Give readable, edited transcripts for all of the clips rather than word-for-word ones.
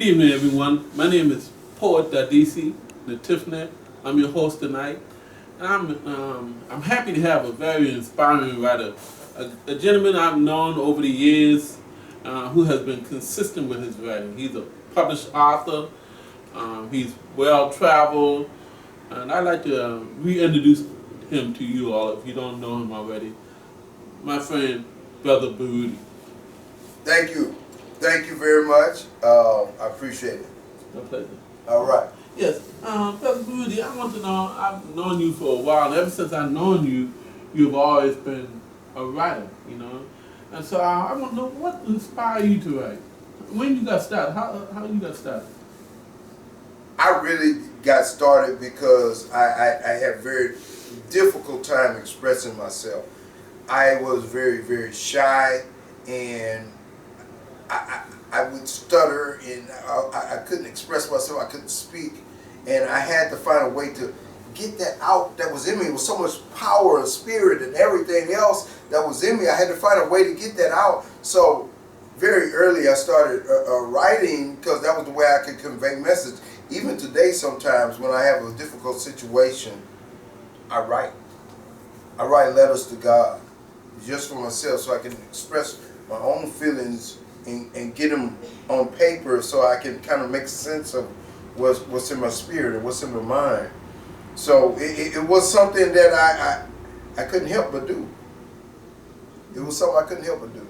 Good evening, everyone. My name is Poet Dadisi Natifnet. I'm your host tonight, and I'm happy to have a very inspiring writer, a gentleman I've known over the years, who has been consistent with his writing. He's a published author. He's well traveled, and I'd like to reintroduce him to you all if you don't know him already. My friend, Brother Baruti. Thank you. Thank you very much. I appreciate it. My pleasure. All right. Yes, Brother Rudy, I want to know, I've known you for a while, and ever since I've known you, you've always been a writer, you know? And so I want to know what inspired you to write? When you got started? How you got started? I really got started because I had very difficult time expressing myself. I was very, very shy, and I would stutter, and I couldn't express myself. I couldn't speak, and I had to find a way to get that out that was in me. It was so much power and spirit and everything else that was in me. I had to find a way to get that out. So very early I started writing because that was the way I could convey message. Even today sometimes when I have a difficult situation, I write. I write letters to God just for myself so I can express my own feelings and get them on paper so I can kind of make sense of what's in my spirit and what's in my mind. So it was something that I couldn't help but do. It was something I couldn't help but do.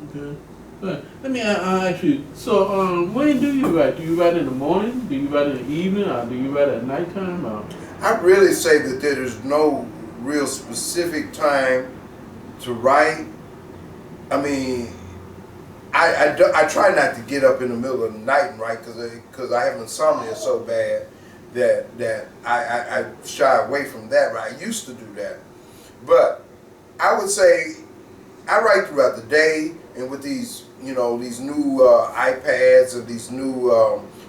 Okay. Right. Let me ask you, so when do you write? Do you write in the morning? Do you write in the evening? Or do you write at nighttime? Or? I really say that there is no real specific time to write. I mean, I try not to get up in the middle of the night and write because I have insomnia so bad that I shy away from that. But I used to do that. But I would say I write throughout the day, and with these these new iPads or these new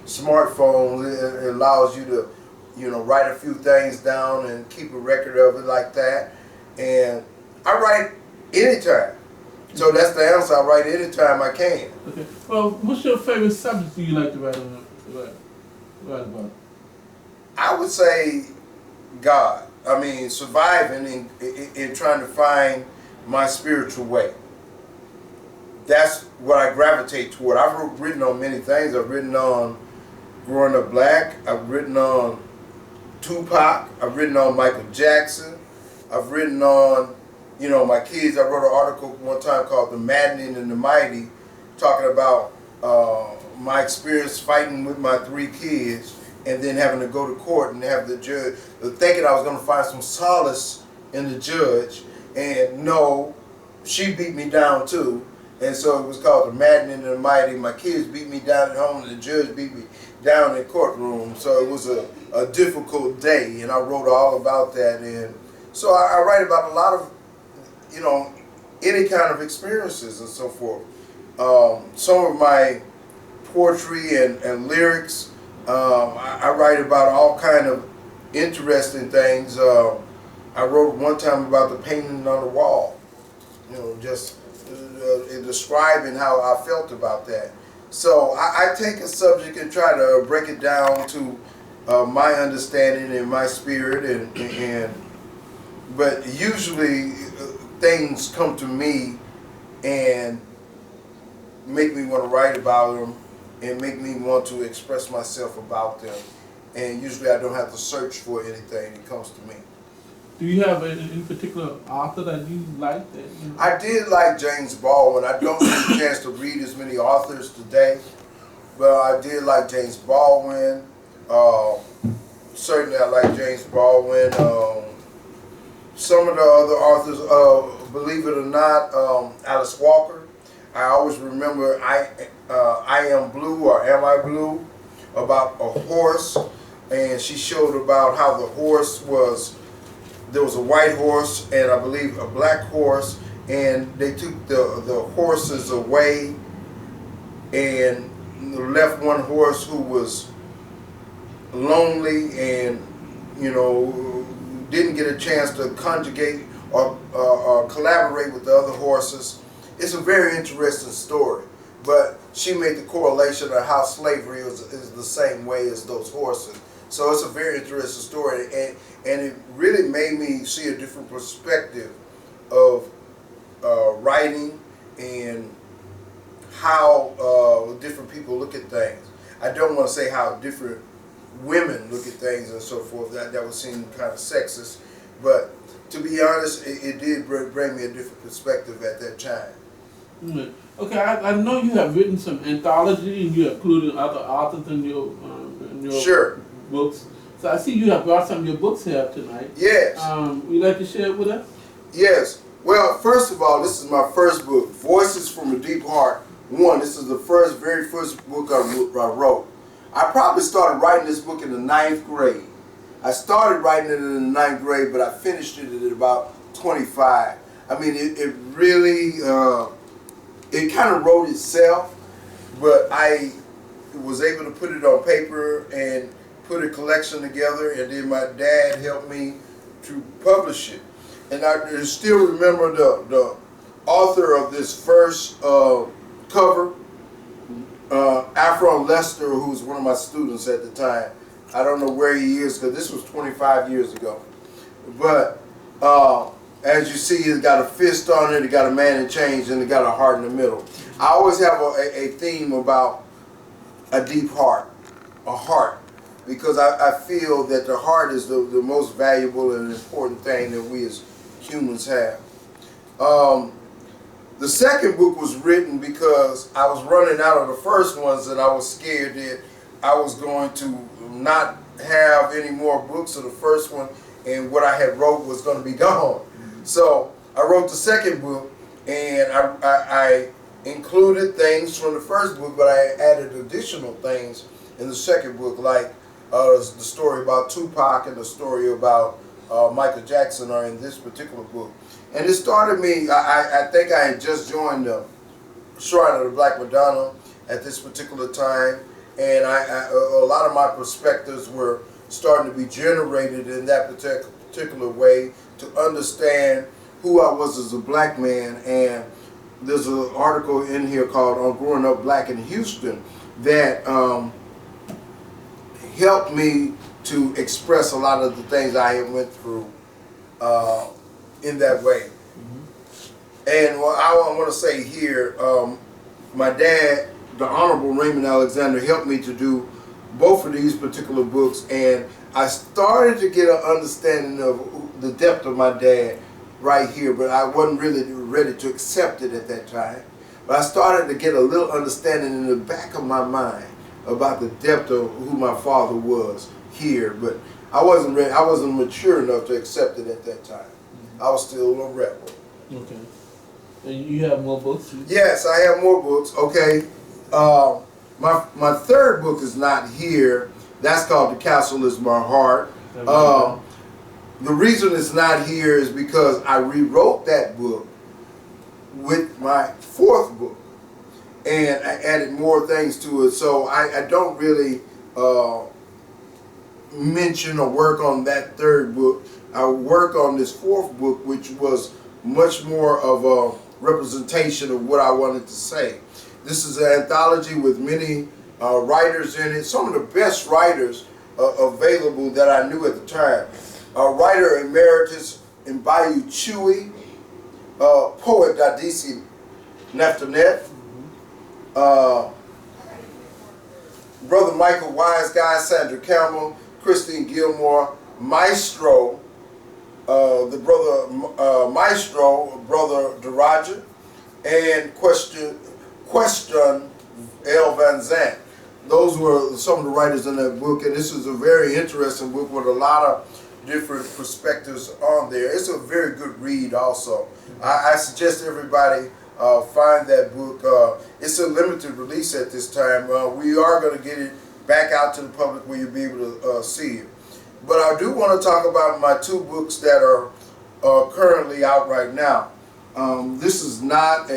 smartphones, it allows you to write a few things down and keep a record of it like that. And I write anytime. So that's the answer. I write anytime I can. Okay. Well, what's your favorite subject do you like to write about? I would say God. I mean, surviving and trying to find my spiritual way. That's what I gravitate toward. I've written on many things. I've written on growing up black. I've written on Tupac. I've written on Michael Jackson. I've written on my kids. I wrote an article one time called "The Maddening and the Mighty," talking about my experience fighting with my 3 kids and then having to go to court and have the judge, thinking I was going to find some solace in the judge, and no, she beat me down too. And so it was called "The Maddening and the Mighty." My kids beat me down at home, and the judge beat me down in the courtroom. So it was a difficult day, and I wrote all about that. And so I write about a lot of any kind of experiences and so forth. Some of my poetry and lyrics, I write about all kind of interesting things. I wrote one time about the painting on the wall, just describing how I felt about that. So I take a subject and try to break it down to my understanding and my spirit, but usually things come to me and make me want to write about them and make me want to express myself about them. And usually I don't have to search for anything. It comes to me. Do you have any particular author that you like? I did like James Baldwin. I don't get a chance to read as many authors today, but I did like James Baldwin. Certainly I like James Baldwin. Some of the other authors, believe it or not, Alice Walker. I always remember I Am Blue or Am I Blue, about a horse, and she showed about how the horse there was a white horse and I believe a black horse, and they took the horses away and left one horse who was lonely and didn't get a chance to conjugate or collaborate with the other horses. It's a very interesting story. But she made the correlation of how slavery is the same way as those horses. So it's a very interesting story, and it really made me see a different perspective of writing and how different people look at things. I don't want to say how different women look at things and so forth. That would seem kind of sexist, but to be honest, it did bring me a different perspective at that time. Mm. Okay, I know you have written some anthology, and you have included other authors in your Sure. books. So I see you have brought some of your books here tonight. Yes. Would you like to share it with us? Yes. Well, first of all, this is my first book, Voices from a Deep Heart. This is the very first book I wrote. I probably started writing this book in the 9th grade. I started writing it in the 9th grade, but I finished it at about 25. I mean, it really, it kind of wrote itself, but I was able to put it on paper and put a collection together, and then my dad helped me to publish it. And I still remember the author of this first cover, Afron Lester, who was one of my students at the time. I don't know where he is because this was 25 years ago. But as you see, it's got a fist on it, it got a man in chains, and it got a heart in the middle. I always have a theme about a deep heart, a heart, because I feel that the heart is the most valuable and important thing that we as humans have. The second book was written because I was running out of the first ones, and I was scared that I was going to not have any more books of the first one, and what I had wrote was going to be gone. So I wrote the second book, and I included things from the first book, but I added additional things in the second book, like the story about Tupac and the story about Michael Jackson are in this particular book. And it started me, I think I had just joined the Shrine of the Black Madonna at this particular time, and a lot of my perspectives were starting to be generated in that particular way to understand who I was as a black man. And there's an article in here called On Growing Up Black in Houston that helped me to express a lot of the things I had went through in that way. And what I want to say here, my dad, the Honorable Raymond Alexander, helped me to do both of these particular books, and I started to get an understanding of the depth of my dad right here, but I wasn't really ready to accept it at that time. But I started to get a little understanding in the back of my mind about the depth of who my father was here, but I wasn't ready. I wasn't mature enough to accept it at that time. I was still a rebel. Okay. And you have more books? Yes, I have more books. Okay. My third book is not here. That's called The Castle Is My Heart. The reason it's not here is because I rewrote that book with my fourth book, and I added more things to it. So I don't really mention or work on that third book. I work on this fourth book, which was much more of a representation of what I wanted to say. This is an anthology with many writers in it, some of the best writers available that I knew at the time. Writer emeritus Mbayu Chewy, poet Dadisi Neftanet, Brother Michael Wise Guy, Sandra Campbell, Christine Gilmore, Maestro, the brother Maestro, Brother Daraja, and Question L. Van Zandt. Those were some of the writers in that book, and this is a very interesting book with a lot of different perspectives on there. It's a very good read also. I suggest everybody find that book. It's a limited release at this time. We are going to get it back out to the public where you'll be able to see it. But I do want to talk about my two books that are currently out right now. This is not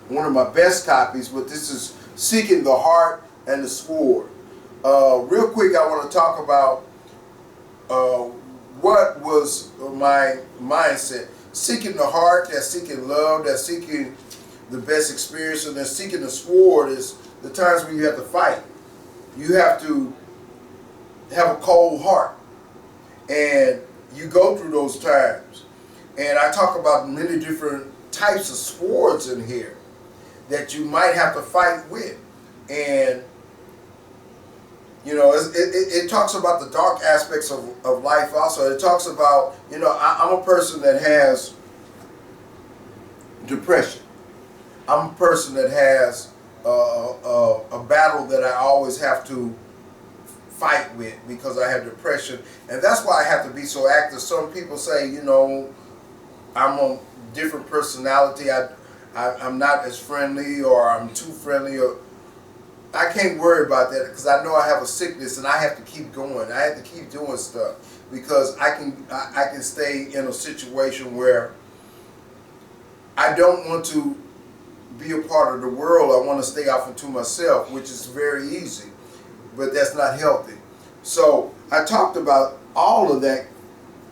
one of my best copies, but this is Seeking the Heart and the Sword. Real quick, I want to talk about what was my mindset. Seeking the heart, that's seeking love, that's seeking the best experience, and then seeking the sword is the times when you have to fight. You have to have a cold heart, and you go through those times. And I talk about many different types of swords in here that you might have to fight with. And you know, it talks about the dark aspects of life also. It talks about, you know, I'm a person that has depression. I'm a person that has a battle that I always have to fight with because I have depression. And that's why I have to be so active. Some people say, you know, I'm a different personality. I'm not as friendly, or I'm too friendly, or I can't worry about that because I know I have a sickness and I have to keep going. I have to keep doing stuff because I can stay in a situation where I don't want to be a part of the world. I want to stay off into myself, which is very easy, but that's not healthy. So I talked about all of that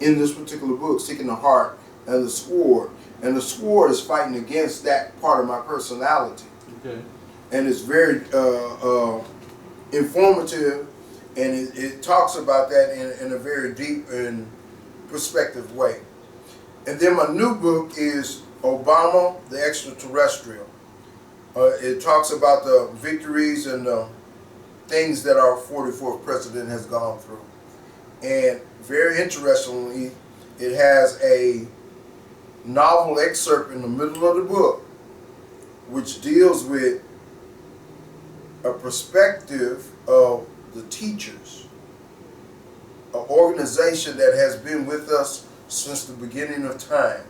in this particular book, Seeking the Heart and the Sword. And the sword is fighting against that part of my personality. Okay. And it's very informative, and it talks about that in a very deep and perspective way. And then my new book is Obama the Extraterrestrial. It talks about the victories and the things that our 44th president has gone through. And very interestingly, it has a novel excerpt in the middle of the book which deals with a perspective of the teachers, an organization that has been with us since the beginning of time.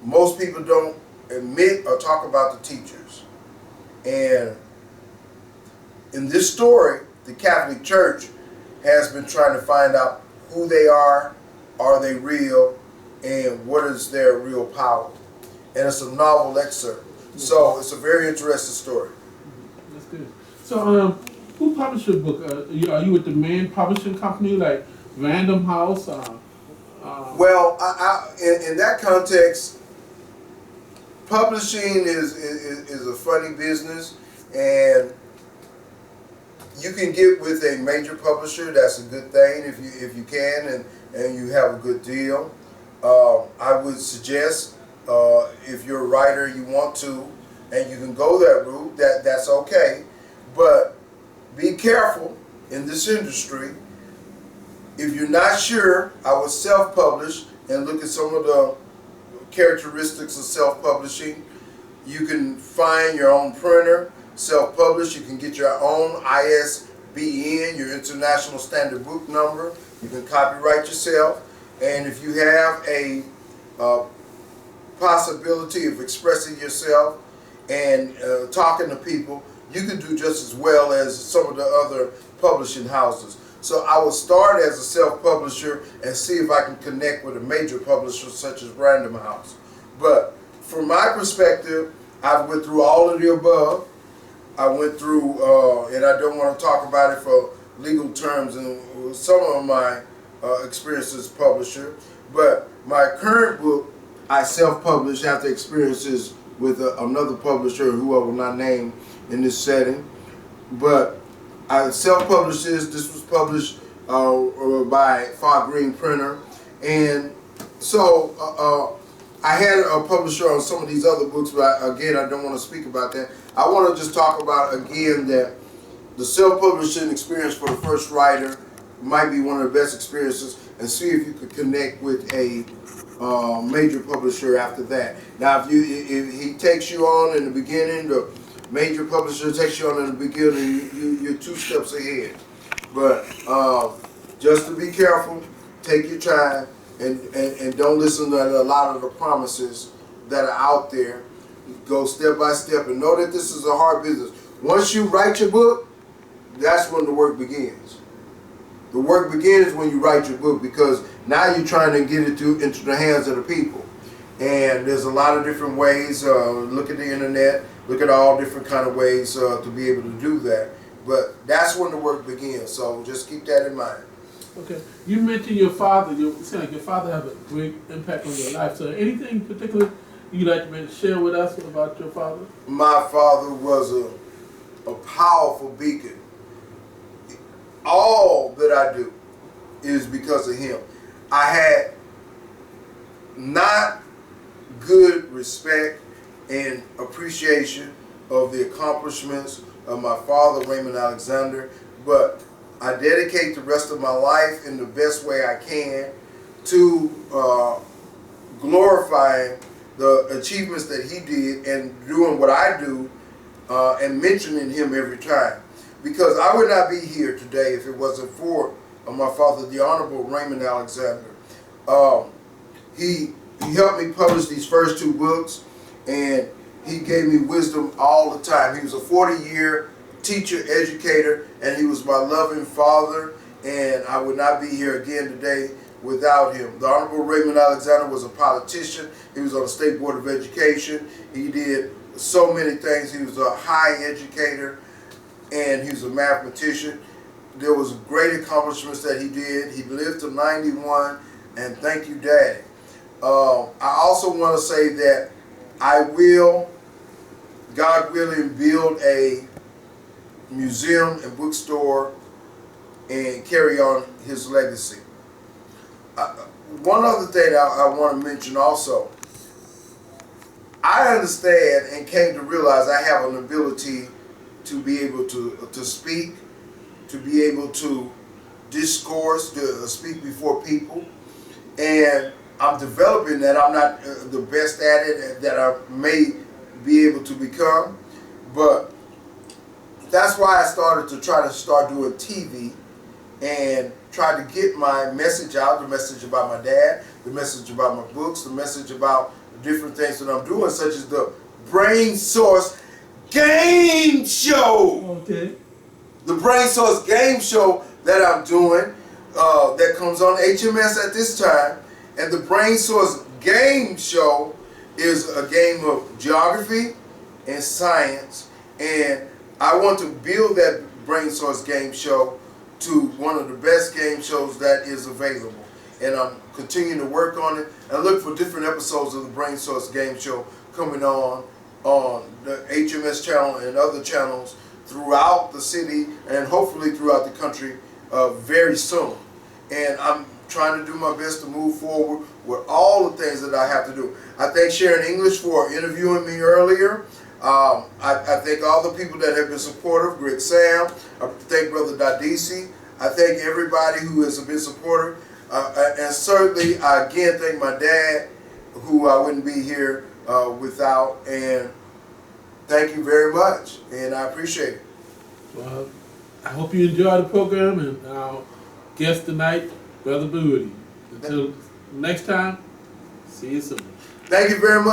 Most people don't admit or talk about the teachers. And in this story, the Catholic Church has been trying to find out who they are they real, and what is their real power. And it's a novel excerpt. So it's a very interesting story. That's good. So, who published your book? Are you with the main publishing company, like Random House? Well, in that context, publishing is a funny business, and you can get with a major publisher. That's a good thing if you can, and you have a good deal. I would suggest if you're a writer, you want to, and you can go that route, that's okay. But be careful in this industry. If you're not sure, I would self-publish and look at some of the characteristics of self-publishing. You can find your own printer, self-publish. You can get your own ISBN, your International Standard Book Number. You can copyright yourself. And if you have a possibility of expressing yourself and talking to people, you can do just as well as some of the other publishing houses. So I will start as a self-publisher and see if I can connect with a major publisher such as Random House. But from my perspective, I went through all of the above. I went through, and I don't want to talk about it for legal terms and some of my experiences as publisher, but my current book I self-published after experiences with another publisher who I will not name in this setting. But I self-published this. This was published by Far Green Printer, and so I had a publisher on some of these other books, but again, I don't want to speak about that. I want to just talk about again that the self-publishing experience for the first writer might be one of the best experiences, and see if you could connect with a major publisher after that. Now, if he takes you on in the beginning, the major publisher takes you on in the beginning, you're 2 steps ahead. But just to be careful, take your time, and don't listen to a lot of the promises that are out there. Go step by step and know that this is a hard business. Once you write your book, that's when the work begins. The work begins when you write your book, because now you're trying to get it into the hands of the people. And there's a lot of different ways. Look at the internet. Look at all different kind of ways to be able to do that. But that's when the work begins. So just keep that in mind. Okay. You mentioned your father. You seem like your father had a great impact on your life. So anything particular you like to share with us about your father? My father was a powerful beacon. All that I do is because of him. I had not good respect and appreciation of the accomplishments of my father, Raymond Alexander, but I dedicate the rest of my life in the best way I can to glorifying the achievements that he did and doing what I do and mentioning him every time. Because I would not be here today if it wasn't for my father, the Honorable Raymond Alexander. He helped me publish these first 2 books, and he gave me wisdom all the time. He was a 40-year teacher, educator, and he was my loving father, and I would not be here again today without him. The Honorable Raymond Alexander was a politician. He was on the State Board of Education. He did so many things. He was a high educator, and he was a mathematician. There was great accomplishments that he did. He lived to 91, and thank you, Daddy. I also want to say that I will, God willing, build a museum and bookstore and carry on his legacy. One other thing I want to mention also, I understand and came to realize I have an ability to be able to speak, to be able to discourse, to speak before people, and I'm developing that. I'm not the best at it that I may be able to become, but that's why I started to try to start doing TV and try to get my message out, the message about my dad, the message about my books, the message about different things that I'm doing, such as the Brain Source Game Show. Okay. The Brain Source Game Show that I'm doing, that comes on HMS at this time. And the Brain Source Game Show is a game of geography and science. And I want to build that Brain Source Game Show to one of the best game shows that is available. And I'm continuing to work on it and look for different episodes of the Brain Source Game Show coming on the HMS channel and other channels throughout the city and hopefully throughout the country very soon. And I'm trying to do my best to move forward with all the things that I have to do. I thank Sharon English for interviewing me earlier. I thank all the people that have been supportive, Greg Sam. I thank Brother Dadisi. I thank everybody who has been supportive. And certainly, I again thank my dad, who I wouldn't be here without. And thank you very much. And I appreciate it. Well, I hope you enjoy the program, and our guest tonight, Brother Boody. Until next time, see you soon. Thank you very much.